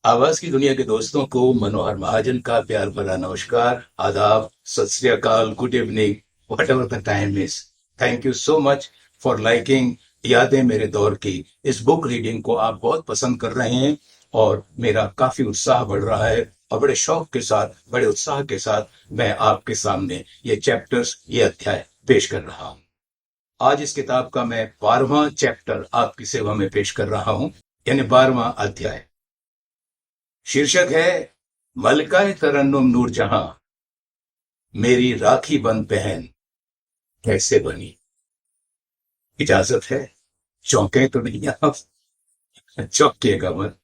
आवाज की दुनिया के दोस्तों को मनोहर महाजन का प्यार भरा नमस्कार, आदाब, सत श्री अकाल, good evening, what ever the time is. Thank you so much for liking यादें मेरे दौर की। इस बुक रीडिंग को आप बहुत पसंद कर रहे हैं और मेरा काफी उत्साह बढ़ रहा है और बड़े शौक के साथ, बड़े उत्साह के साथ मैं आपके सामने ये चैप्टर्स, ये अध्याय पेश कर रहा हूं। आज इस किताब का मैं 12वां चैप्टर आपकी सेवा में पेश कर रहा हूं, यानी 12वां अध्याय। शीर्षक है मलकाए तरन्नुम नूरजहां, मेरी राखी बंद बहन कैसे बनी। इजाजत है, चौंके तो नहीं आप? चौंकिएगा मत।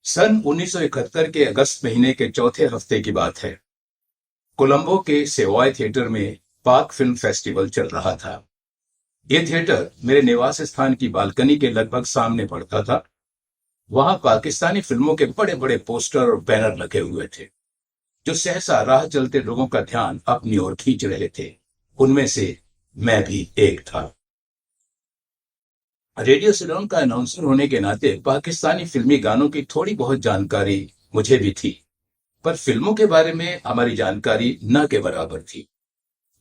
सन 1971 के अगस्त महीने के चौथे हफ्ते की बात है। कोलंबो के सेवॉय थिएटर में पाक फिल्म फेस्टिवल चल रहा था। यह थिएटर मेरे निवास स्थान की बालकनी के लगभग सामने पड़ता था। वहां पाकिस्तानी फिल्मों के बड़े बड़े पोस्टर और बैनर लगे हुए थे, जो सहसा राह चलते लोगों का ध्यान अपनी ओर खींच रहे थे। उनमें से मैं भी एक था। रेडियो सिलोन का अनाउंसर होने के नाते पाकिस्तानी फिल्मी गानों की थोड़ी बहुत जानकारी मुझे भी थी, पर फिल्मों के बारे में हमारी जानकारी न के बराबर थी।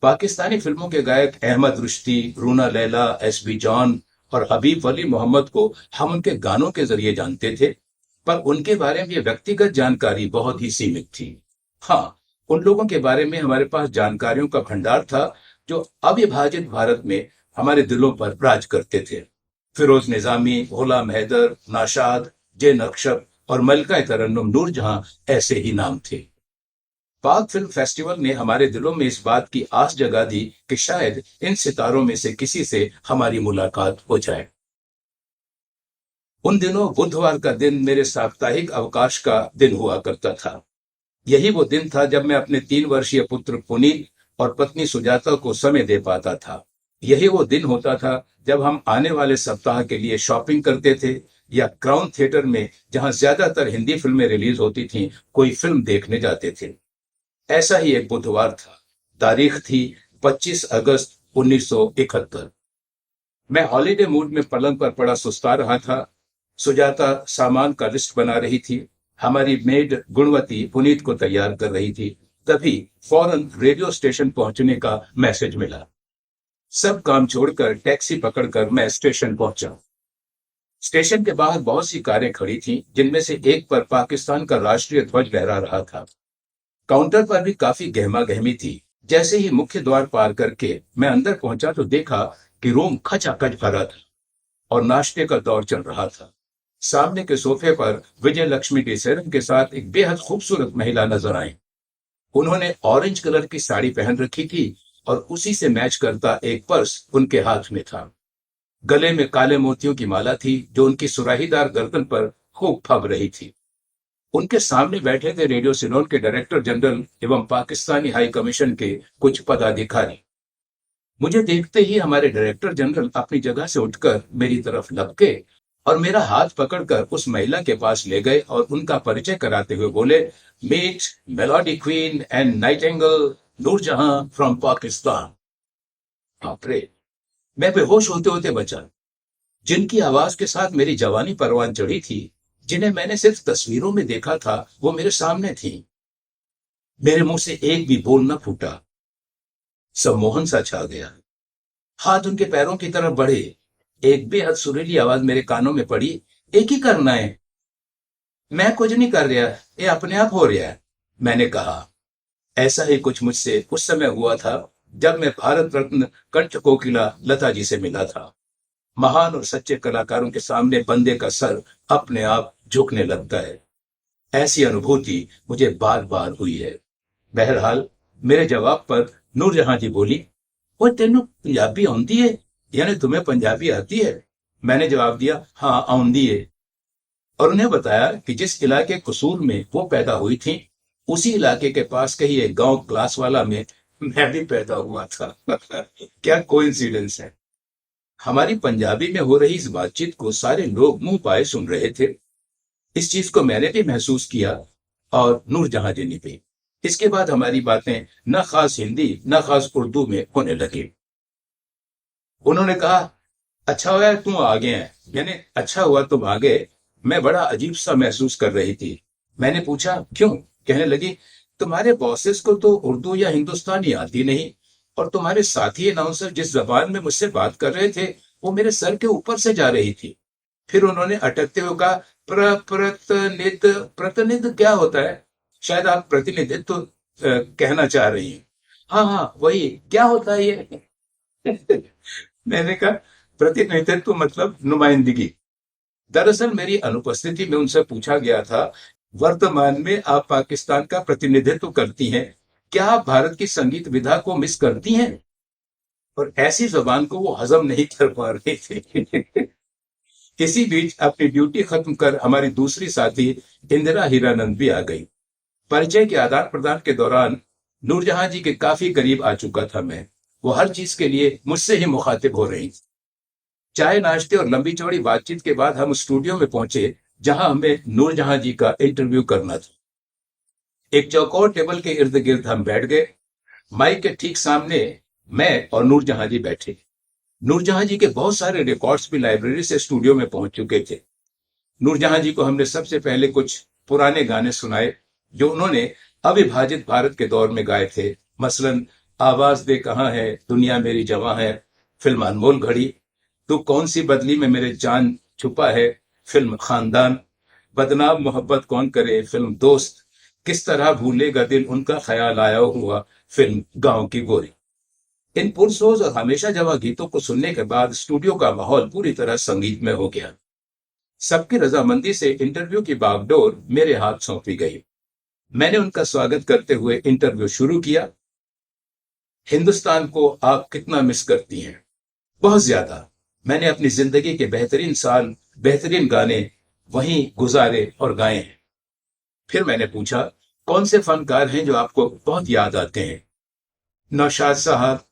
पाकिस्तानी फिल्मों के गायक अहमद रुश्ती, रूना लैला, एस बी जॉन और हबीब अली मोहम्मद को हम उनके गानों के जरिए जानते थे, पर उनके बारे में व्यक्तिगत जानकारी बहुत ही सीमित थी। हाँ, उन लोगों के बारे में हमारे पास जानकारियों का भंडार था जो अविभाजित भारत में हमारे दिलों पर राज करते थे। फिरोज निजामी, गुलाम हैदर, नाशाद, जे नक्शब और मलका तरन्नुम नूरजहां ऐसे ही नाम थे। पाक फिल्म फेस्टिवल ने हमारे दिलों में इस बात की आस जगा दी कि शायद इन सितारों में से किसी से हमारी मुलाकात हो जाए। उन दिनों बुधवार का दिन मेरे साप्ताहिक अवकाश का दिन हुआ करता था। यही वो दिन था जब मैं अपने 3 वर्षीय पुत्र पुनीत और पत्नी सुजाता को समय दे पाता था। यही वो दिन होता था जब हम आने वाले सप्ताह के लिए शॉपिंग करते थे या क्राउन थिएटर में, जहां ज्यादातर हिंदी फिल्में रिलीज होती थीं, कोई फिल्म देखने जाते थे। ऐसा ही एक बुधवार था। तारीख थी 25 अगस्त 1971। मैं हॉलीडे मूड में पलंग पर पड़ा सुस्ता रहा था। सुजाता सामान का लिस्ट बना रही थी। हमारी मेड गुणवती पुनीत को तैयार कर रही थी। तभी फौरन रेडियो स्टेशन पहुंचने का मैसेज मिला। सब काम छोड़कर टैक्सी पकड़कर मैं स्टेशन पहुंचा। स्टेशन के बाहर बहुत सी कारें खड़ी थीं, जिनमें से एक पर पाकिस्तान का राष्ट्रीय ध्वज लहरा रहा था। काउंटर पर भी काफी गहमा गहमी थी। जैसे ही मुख्य द्वार पार करके मैं अंदर पहुंचा तो देखा कि रूम खचाखच भरा था और नाश्ते का दौर चल रहा था। सामने के सोफे पर विजय लक्ष्मी डेसरन के साथ एक बेहद खूबसूरत महिला नजर आई। उन्होंने ऑरेंज कलर की साड़ी पहन रखी थी और उसी से मैच करता एक पर्स उनके हाथ में था। गले में काले मोतियों की माला थी, जो उनकी सुराहीदार गर्दन पर खूब फब रही थी। उनके सामने बैठे थे रेडियो सिलोन के डायरेक्टर जनरल एवं पाकिस्तानी हाई कमीशन के कुछ पदाधिकारी। मुझे देखते ही हमारे डायरेक्टर जनरल अपनी जगह से उठकर मेरी तरफ लपके और मेरा हाथ पकड़कर उस महिला के पास ले गए और उनका परिचय कराते हुए बोले, meet melody queen and nightingale Noorjahan from Pakistan. बाप रे, मैं बेहोश होते होते बचा। जिनकी आवाज के साथ मेरी जवानी परवान चढ़ी थी, जिन्हें मैंने सिर्फ तस्वीरों में देखा था, वो मेरे सामने थी। मेरे मुंह से एक भी बोल न फूटा। सम्मोहन सा छा गया। हाथ उनके पैरों की तरफ बढ़े। एक बेहद सुरीली आवाज मेरे कानों में पड़ी, एक ही करना है। मैं कुछ नहीं कर रहा, ये अपने आप हो रहा है, मैंने कहा। ऐसा ही कुछ मुझसे उस समय हुआ था जब मैं भारत रत्न कंठ कोकिला लता जी से मिला था। महान और सच्चे कलाकारों के सामने बंदे का सर अपने आप झुकने लगता है। ऐसी अनुभूति मुझे बार बार हुई है। बहरहाल, मेरे जवाब पर नूरजहां जी बोली, वो तेनू पंजाबी आउंदी है, यानी तुम्हें पंजाबी आती है? मैंने जवाब दिया, हाँ आउंदी है। और उन्हें बताया कि जिस इलाके कसूर में वो पैदा हुई थी, उसी इलाके के पास कहीं एक गांव क्लासवाला में मैं भी पैदा हुआ था। क्या कोइंसिडेंस है। हमारी पंजाबी में हो रही इस बातचीत को सारे लोग मुंह पाए सुन रहे थे। इस चीज को मैंने भी महसूस किया और नूरजहां जी ने भी। इसके बाद हमारी बातें न खास हिंदी न खास उर्दू में होने लगी। उन्होंने कहा, अच्छा हुआ तुम आ गए हैं, यानी अच्छा हुआ तुम आ गए। मैं बड़ा अजीब सा महसूस कर रही थी। मैंने पूछा, क्यों? कहने लगी, तुम्हारे बॉसेस को तो उर्दू या हिंदुस्तानी आती नहीं, और तुम्हारे साथी अनाउंसर जिस जबान में मुझसे बात कर रहे थे वो मेरे सर के ऊपर से जा रही थी। फिर उन्होंने अटकते हुए कहा, प्रतिनिध प्रतिनिध क्या होता है? शायद आप प्रतिनिधित्व कहना चाह रही हैं। हाँ हाँ, वही, क्या होता है ये? मैंने कहा, प्रतिनिधित्व मतलब नुमाइंदगी। दरअसल मेरी अनुपस्थिति में उनसे पूछा गया था, वर्तमान में आप पाकिस्तान का प्रतिनिधित्व करती हैं, क्या आप भारत की संगीत विधा को मिस करती हैं? और ऐसी जबान को वो हजम नहीं कर पा रहे थे। इसी बीच अपनी ड्यूटी खत्म कर हमारी दूसरी साथी इंदिरा हीरानंद भी आ गई। परिचय के आदान प्रदान के दौरान नूरजहां जी के काफी करीब आ चुका था मैं। वो हर चीज के लिए मुझसे ही मुखातिब हो रही। चाय नाश्ते और लंबी चौड़ी बातचीत के बाद हम स्टूडियो में पहुंचे, जहां हमें नूरजहां जी का इंटरव्यू करना था। एक चौकोर टेबल के इर्द गिर्द हम बैठ गए। माइक के ठीक सामने मैं और नूरजहां जी बैठे। नूरजहां जी के बहुत सारे रिकॉर्ड्स भी लाइब्रेरी से स्टूडियो में पहुंच चुके थे। नूरजहां जी को हमने सबसे पहले कुछ पुराने गाने सुनाए जो उन्होंने अविभाजित भारत के दौर में गाए थे। मसलन आवाज दे कहां है, दुनिया मेरी जवां है, फिल्म अनमोल घड़ी, तू कौन सी बदली में मेरे जान छुपा है, फिल्म खानदान, बदनाम मोहब्बत कौन करे, फिल्म दोस्त, किस तरह भूलेगा दिल उनका ख्याल आया हुआ, फिल्म गांव की गोरी। इन पुरसोज और हमेशा जवां गीतों को सुनने के बाद स्टूडियो का माहौल पूरी तरह संगीतमय हो गया। सबकी रजामंदी से इंटरव्यू की बागडोर मेरे हाथ सौंपी गई। मैंने उनका स्वागत करते हुए इंटरव्यू शुरू किया। हिंदुस्तान को आप कितना मिस करती हैं? बहुत ज्यादा। मैंने अपनी जिंदगी के बेहतरीन साल, बेहतरीन गाने वहीं गुजारे और गाए हैं। फिर मैंने पूछा, कौन से फनकार हैं जो आपको बहुत याद आते हैं? नौशाद साहब,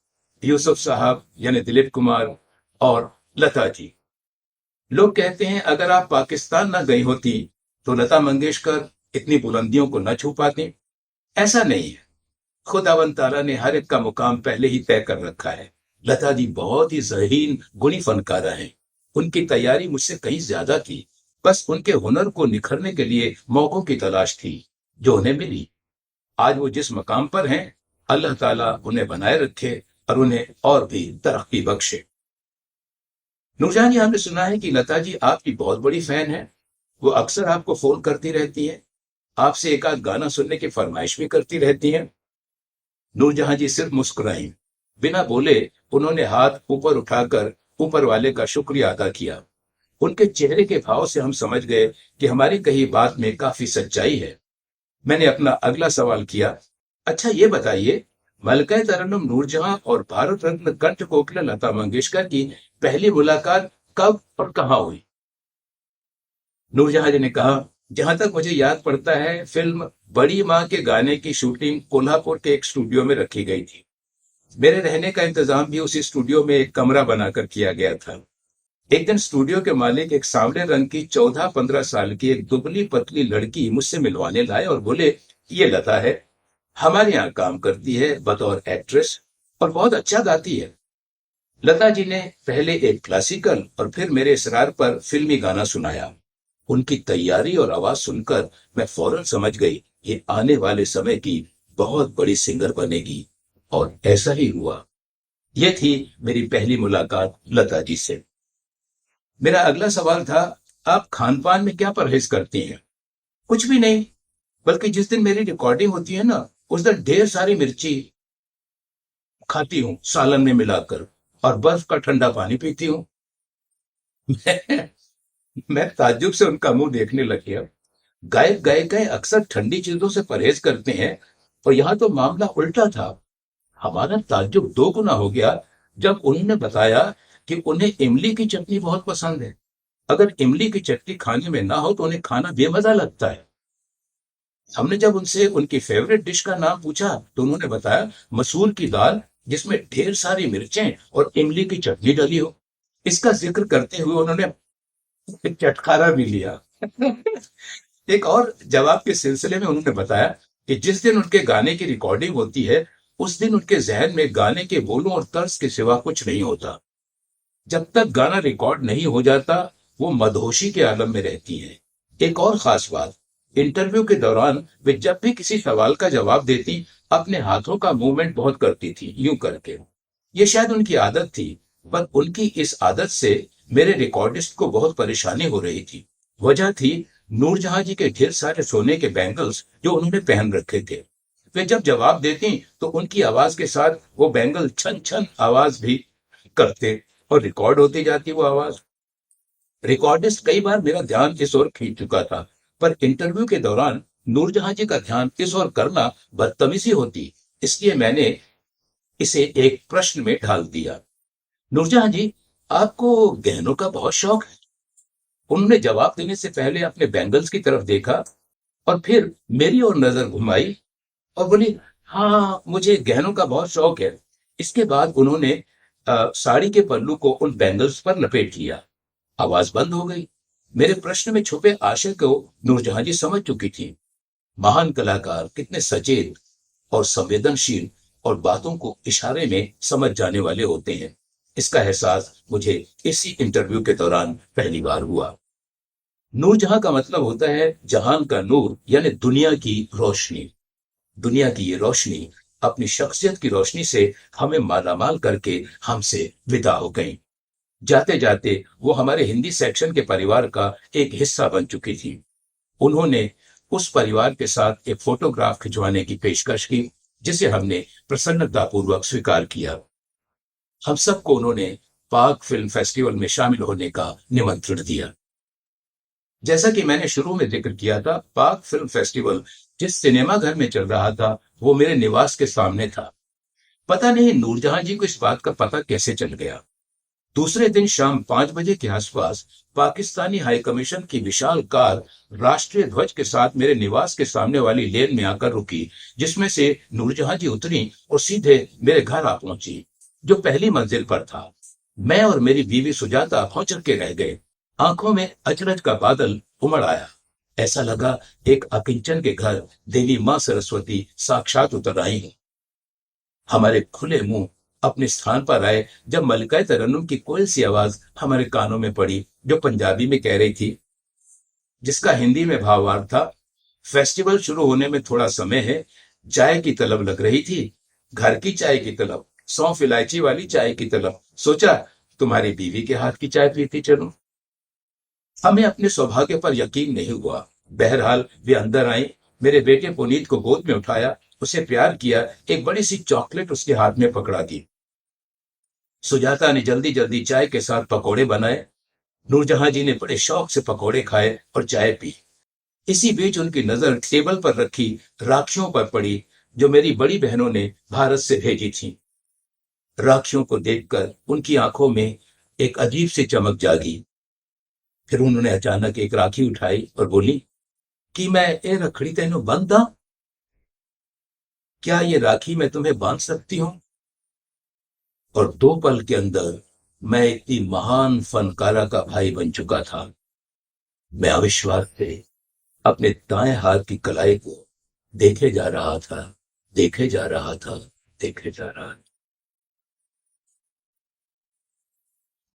यूसुफ साहब यानी दिलीप कुमार, और लता जी। लोग कहते हैं अगर आप पाकिस्तान न गई होती तो लता मंगेशकर इतनी बुलंदियों को न छू पाती। ऐसा नहीं है, खुदावन ताला ने हर एक का मुकाम पहले ही तय कर रखा है। लता जी बहुत ही ज़हीन गुणी फनकारा हैं। उनकी तैयारी मुझसे कहीं ज्यादा थी। बस उनके हुनर को निखरने के लिए मौकों की तलाश थी, जो उन्हें मिली। आज वो जिस मकाम पर हैं, अल्लाह ताला उन्हें बनाए रखे और उन्हें और भी तरक्की बख्शे। नूरजहां जी, हमने सुना है कि लता जी आपकी बहुत बड़ी फैन है। वो अक्सर आपको फोन करती रहती है, आपसे एक आध गाना सुनने की फरमाइश भी करती रहती हैं। नूरजहां जी सिर्फ मुस्कुराई, बिना बोले। उन्होंने हाथ ऊपर उठाकर ऊपर वाले का शुक्रिया अदा किया। उनके चेहरे के भाव से हम समझ गए कि हमारी कही बात में काफी सच्चाई है। मैंने अपना अगला सवाल किया, अच्छा ये बताइए, मलका तरन्नुम नूरजहां और भारत रत्न कंठ कोकिला लता मंगेशकर की पहली मुलाकात कब और कहां हुई? नूरजहां जी ने कहा, जहां तक मुझे याद पड़ता है, फिल्म बड़ी माँ के गाने की शूटिंग कोल्हापुर के एक स्टूडियो में रखी गई थी। मेरे रहने का इंतजाम भी उसी स्टूडियो में एक कमरा बनाकर किया गया था। एक दिन स्टूडियो के मालिक एक सांवले रंग की 14-15 साल की एक दुबली पतली लड़की मुझसे मिलवाने लाए और बोले, ये लता है, हमारे यहाँ काम करती है बतौर एक्ट्रेस और बहुत अच्छा गाती है। लता जी ने पहले एक क्लासिकल और फिर मेरे इसरार पर फिल्मी गाना सुनाया। उनकी तैयारी और आवाज सुनकर मैं फौरन समझ गई, ये आने वाले समय की बहुत बड़ी सिंगर बनेगी। और ऐसा ही हुआ। यह थी मेरी पहली मुलाकात लता जी से। मेरा अगला सवाल था, आप खान पान में क्या परहेज करती हैं? कुछ भी नहीं, बल्कि जिस दिन मेरी रिकॉर्डिंग होती है ना, उस दिन ढेर सारी मिर्ची खाती हूँ सालन में मिलाकर, और बर्फ का ठंडा पानी पीती हूँ। मैं ताज्जुब से उनका मुंह देखने लग गया। गायक गायिकाएं अक्सर ठंडी चीजों से परहेज करते हैं, और यहाँ तो मामला उल्टा था। हमारा ताज्जुब दो गुना हो गया जब उन्होंने बताया कि उन्हें इमली की चटनी बहुत पसंद है। अगर इमली की चटनी खाने में ना हो तो उन्हें खाना बेमजा लगता है। हमने जब उनसे उनकी फेवरेट डिश का नाम पूछा तो उन्होंने बताया, मसूर की दाल जिसमें ढेर सारी मिर्चें और इमली की चटनी डली हो। इसका जिक्र करते हुए उन्होंने चटखारा भी लिया। एक और जवाब के सिलसिले में उन्होंने बताया कि जिस दिन उनके गाने की रिकॉर्डिंग होती है, उस दिन उनके जहन में गाने के बोलों और तर्ज के सिवा कुछ नहीं होता। जब तक गाना रिकॉर्ड नहीं हो जाता, वो मदहोशी के आलम में रहती है। एक और खास बात, इंटरव्यू के दौरान वे जब भी किसी सवाल का जवाब देती, अपने हाथों का मूवमेंट बहुत करती थी, यूं करके। ये शायद उनकी आदत थी, पर उनकी इस आदत से मेरे रिकॉर्डिस्ट को बहुत परेशानी हो रही थी। वजह थी नूरजहां जी के ढेर सारे सोने के बैंगल्स जो उन्होंने पहन रखे थे। वे जब जवाब देती तो उनकी आवाज के साथ वो बैंगल छन छन आवाज भी करते और रिकॉर्ड होती जाती वो आवाज। रिकॉर्डिस्ट कई बार मेरा ध्यान इस ओर खींच चुका था, पर इंटरव्यू के दौरान नूरजहां जी का ध्यान इस ओर करना बदतमीजी होती, इसलिए मैंने इसे एक प्रश्न में ढाल दिया। नूरजहां जी, आपको गहनों का बहुत शौक है? उन्होंने जवाब देने से पहले अपने बैंगल्स की तरफ देखा और फिर मेरी ओर नजर घुमाई और बोली, हाँ, मुझे गहनों का बहुत शौक है। इसके बाद उन्होंने साड़ी के पल्लू को उन बैंगल्स पर लपेट लिया। आवाज बंद हो गई। मेरे प्रश्न में छुपे आशय को नूरजहां जी समझ चुकी थी। महान कलाकार कितने सचेत और संवेदनशील और बातों को इशारे में समझ जाने वाले होते हैं, इसका एहसास मुझे इसी इंटरव्यू के दौरान पहली बार हुआ। नूरजहां का मतलब होता है जहान का नूर, यानी दुनिया की रोशनी। दुनिया की ये रोशनी अपनी शख्सियत की रोशनी से हमें मालामाल करके हमसे विदा हो गई। जाते जाते वो हमारे हिंदी सेक्शन के परिवार का एक हिस्सा बन चुकी थी। उन्होंने उस परिवार के साथ एक फोटोग्राफ खिंचवाने की पेशकश की, जिसे हमने प्रसन्नतापूर्वक स्वीकार किया। हम सबको उन्होंने पाक फिल्म फेस्टिवल में शामिल होने का निमंत्रण दिया। जैसा कि मैंने शुरू में जिक्र किया था, पाक फिल्म फेस्टिवल जिस सिनेमा घर में चल रहा था, वो मेरे निवास के सामने था। पता नहीं नूरजहां जी को इस बात का पता कैसे चल गया। दूसरे दिन शाम 5 बजे के आसपास पाकिस्तानी हाई कमीशन की विशाल कार राष्ट्रीय ध्वज के साथ मेरे निवास के सामने वाली लेन में आकर रुकी, जिसमें से नूरजहां जी उतरी और सीधे मेरे घर आ पहुंची, जो पहली मंजिल पर था। मैं और मेरी बीवी सुजाता भौंचर के रह गए। आंखों में अचरज का बादल उमड़ आया। ऐसा लगा एक अकिंचन के घर देवी मां सरस्वती साक्षात उतर आई हैं। हमारे खुले मुंह अपने स्थान पर आए जब मलिका तरन्नुम की कोयल सी आवाज हमारे कानों में पड़ी, जो पंजाबी में कह रही थी, जिसका हिंदी में भावार्थ था, फेस्टिवल शुरू होने में थोड़ा समय है, चाय की तलब लग रही थी, घर की चाय की तलब, सौंफ इलायची वाली चाय की तलब, सोचा तुम्हारी बीवी के हाथ की चाय पीती चलूं। हमें अपने सौभाग्य पर यकीन नहीं हुआ। बहरहाल वे अंदर आई, मेरे बेटे पुनीत को गोद में उठाया, उसे प्यार किया, एक बड़ी सी चॉकलेट उसके हाथ में पकड़ा दी। सुजाता ने जल्दी जल्दी चाय के साथ पकौड़े बनाए। नूरजहां जी ने बड़े शौक से पकौड़े खाए और चाय पी। इसी बीच उनकी नजर टेबल पर रखी राखियों पर पड़ी, जो मेरी बड़ी बहनों ने भारत से भेजी थी। राखियों को देखकर उनकी आंखों में एक अजीब सी चमक जागी। फिर उन्होंने अचानक एक राखी उठाई और बोली कि मैं ए रखड़ी तेनों बंधा, क्या ये राखी मैं तुम्हें बांध सकती हूँ? और 2 पल के अंदर मैं इतनी महान फनकारा का भाई बन चुका था। मैं अविश्वास से अपने दाएं हाथ की कलाई को देखे जा रहा था, देखे जा रहा था, देखे जा रहा था।